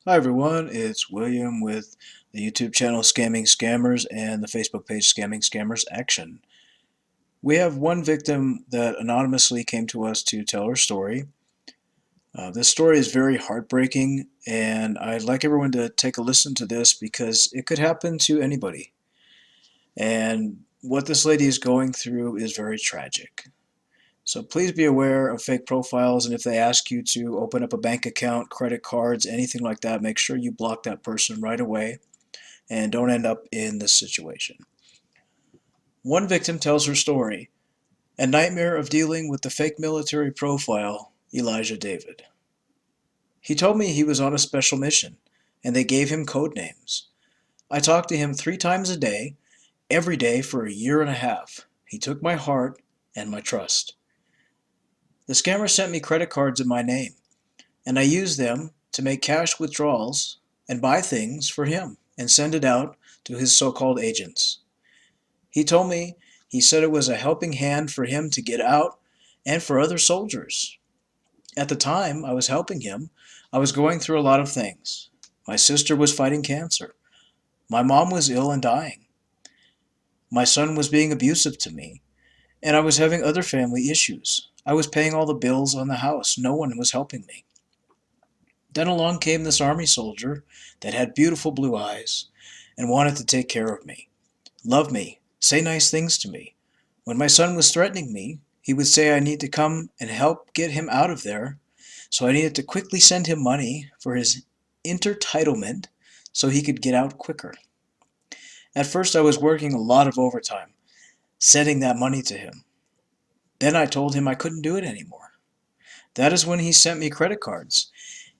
Hi everyone, it's William with the YouTube channel Scamming Scammers and the Facebook page Scamming Scammers Action. We have one victim that anonymously came to us to tell her story. This story is very heartbreaking, and I'd like everyone to take a listen to this because it could happen to anybody. And what this lady is going through is very tragic. So please be aware of fake profiles, and if they ask you to open up a bank account, credit cards, anything like that, make sure you block that person right away and don't end up in this situation. One victim tells her story, a nightmare of dealing with the fake military profile, Elijah David. He told me he was on a special mission, and they gave him code names. I talked to him 3 times a day, every day for a year and a half. He took my heart and my trust. The scammer sent me credit cards in my name, and I used them to make cash withdrawals and buy things for him and send it out to his so-called agents. He told me he said it was a helping hand for him to get out and for other soldiers. At the time I was helping him, I was going through a lot of things. My sister was fighting cancer. My mom was ill and dying. My son was being abusive to me, and I was having other family issues. I was paying all the bills on the house. No one was helping me. Then along came this army soldier that had beautiful blue eyes and wanted to take care of me, love me, say nice things to me. When my son was threatening me, he would say I need to come and help get him out of there, so I needed to quickly send him money for his intertitlement so he could get out quicker. At first I was working a lot of overtime, sending that money to him. Then I told him I couldn't do it anymore. That is when he sent me credit cards.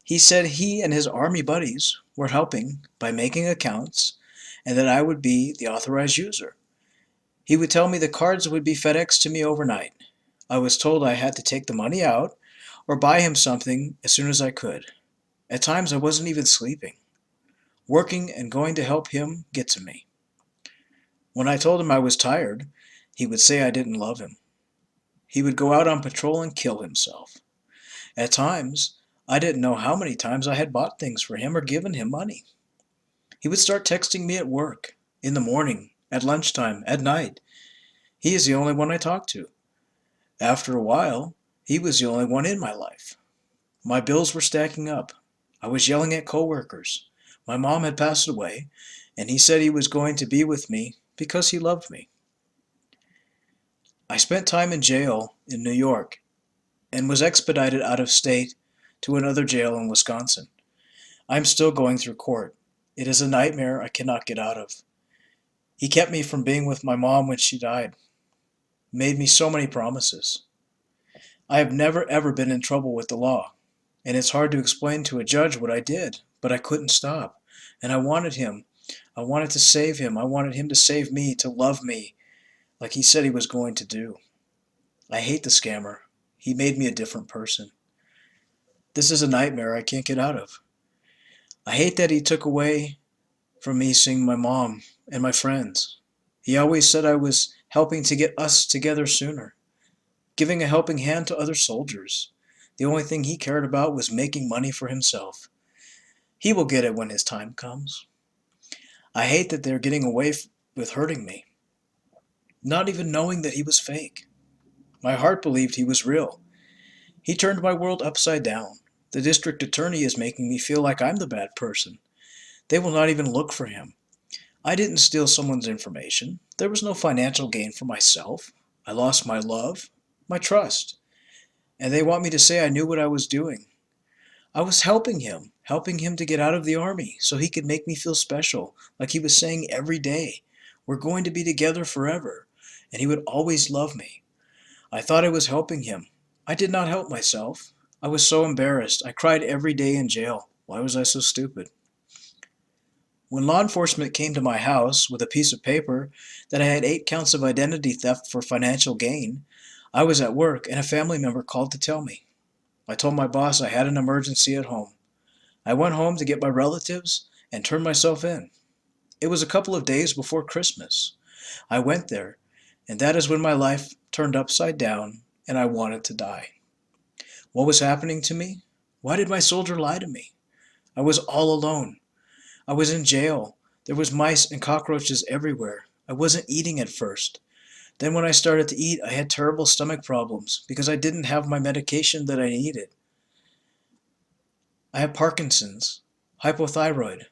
He said he and his army buddies were helping by making accounts and that I would be the authorized user. He would tell me the cards would be FedExed to me overnight. I was told I had to take the money out or buy him something as soon as I could. At times I wasn't even sleeping, working and going to help him get to me. When I told him I was tired, he would say I didn't love him. He would go out on patrol and kill himself. At times, I didn't know how many times I had bought things for him or given him money. He would start texting me at work, in the morning, at lunchtime, at night. He is the only one I talk to. After a while, he was the only one in my life. My bills were stacking up. I was yelling at coworkers. My mom had passed away, and he said he was going to be with me because he loved me. I spent time in jail in New York and was expedited out of state to another jail in Wisconsin. I'm still going through court. It is a nightmare I cannot get out of. He kept me from being with my mom when she died, made me so many promises. I have never ever been in trouble with the law, and it's hard to explain to a judge what I did, but I couldn't stop. And I wanted him. I wanted to save him. I wanted him to save me, to love me, like he said he was going to do. I hate the scammer. He made me a different person. This is a nightmare I can't get out of. I hate that he took away from me seeing my mom and my friends. He always said I was helping to get us together sooner, giving a helping hand to other soldiers. The only thing he cared about was making money for himself. He will get it when his time comes. I hate that they're getting away with hurting me, not even knowing that he was fake. My heart believed he was real. He turned my world upside down. The district attorney is making me feel like I'm the bad person. They will not even look for him. I didn't steal someone's information. There was no financial gain for myself. I lost my love, my trust, and they want me to say I knew what I was doing. I was helping him to get out of the army so he could make me feel special, like he was saying every day, we're going to be together forever, and he would always love me. I thought I was helping him. I did not help myself. I was so embarrassed. I cried every day in jail. Why was I so stupid? When law enforcement came to my house with a piece of paper that I had 8 counts of identity theft for financial gain, I was at work and a family member called to tell me. I told my boss I had an emergency at home. I went home to get my relatives and turned myself in. It was a couple of days before Christmas. I went there, and that is when my life turned upside down and I wanted to die. What was happening to me? Why did my soldier lie to me? I was all alone. I was in jail. There was mice and cockroaches everywhere. I wasn't eating at first. Then when I started to eat, I had terrible stomach problems because I didn't have my medication that I needed. I had Parkinson's, hypothyroid,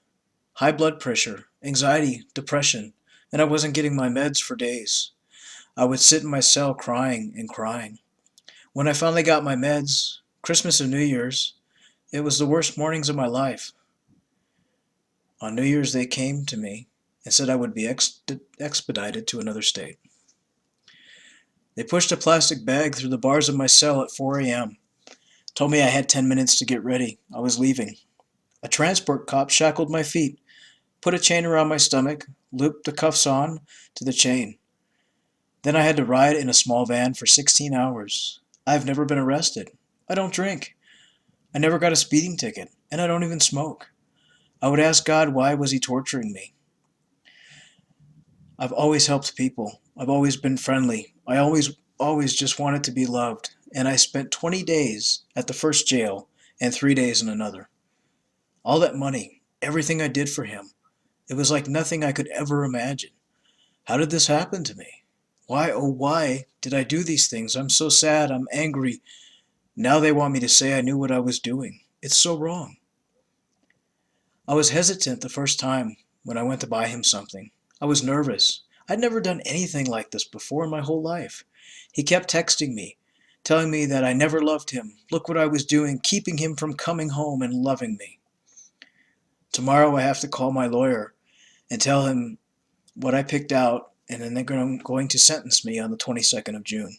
high blood pressure, anxiety, depression, and I wasn't getting my meds for days. I would sit in my cell crying and crying. When I finally got my meds, Christmas and New Year's, it was the worst mornings of my life. On New Year's, they came to me and said I would be expedited to another state. They pushed a plastic bag through the bars of my cell at 4 a.m., told me I had 10 minutes to get ready. I was leaving. A transport cop shackled my feet, put a chain around my stomach, looped the cuffs on to the chain. Then I had to ride in a small van for 16 hours. I've never been arrested. I don't drink. I never got a speeding ticket, and I don't even smoke. I would ask God, why was he torturing me? I've always helped people. I've always been friendly. I always just wanted to be loved. And I spent 20 days at the first jail and 3 days in another. All that money, everything I did for him, it was like nothing I could ever imagine. How did this happen to me? Why, oh why, did I do these things? I'm so sad, I'm angry. Now they want me to say I knew what I was doing. It's so wrong. I was hesitant the first time when I went to buy him something. I was nervous. I'd never done anything like this before in my whole life. He kept texting me, telling me that I never loved him. Look what I was doing, keeping him from coming home and loving me. Tomorrow I have to call my lawyer and tell him what I picked out, and then they're going to sentence me on the 22nd of June.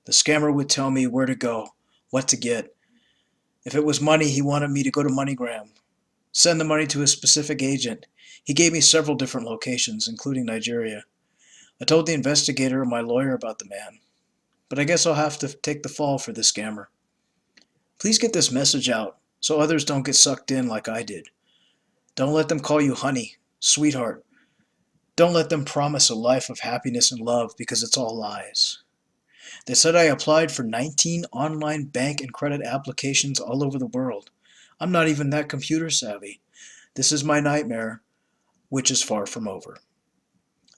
The scammer would tell me where to go, what to get. If it was money, he wanted me to go to MoneyGram, send the money to a specific agent. He gave me several different locations, including Nigeria. I told the investigator and my lawyer about the man, but I guess I'll have to take the fall for this scammer. Please get this message out so others don't get sucked in like I did. Don't let them call you honey, sweetheart. Don't let them promise a life of happiness and love, because it's all lies. They said I applied for 19 online bank and credit applications all over the world. I'm not even that computer savvy. This is my nightmare, which is far from over.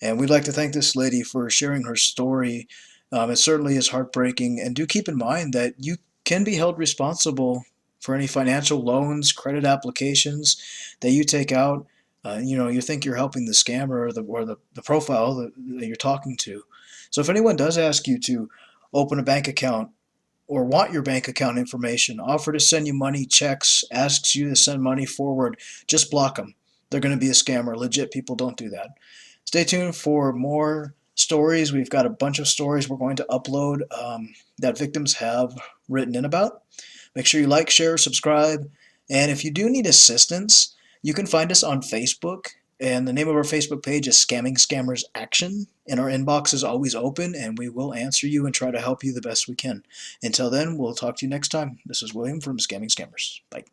And we'd like to thank this lady for sharing her story. It certainly is heartbreaking. And do keep in mind that you can be held responsible for any financial loans, credit applications that you take out. You think you're helping the scammer or the profile that you're talking to. So if anyone does ask you to open a bank account or want your bank account information, offer to send you money, checks, asks you to send money forward, just block them. They're going to be a scammer. Legit people don't do that. Stay tuned for more stories. We've got a bunch of stories we're going to upload that victims have written in about. Make sure you like, share, subscribe. And if you do need assistance, you can find us on Facebook. And the name of our Facebook page is Scamming Scammers Action. And our inbox is always open, and we will answer you and try to help you the best we can. Until then, we'll talk to you next time. This is William from Scamming Scammers. Bye.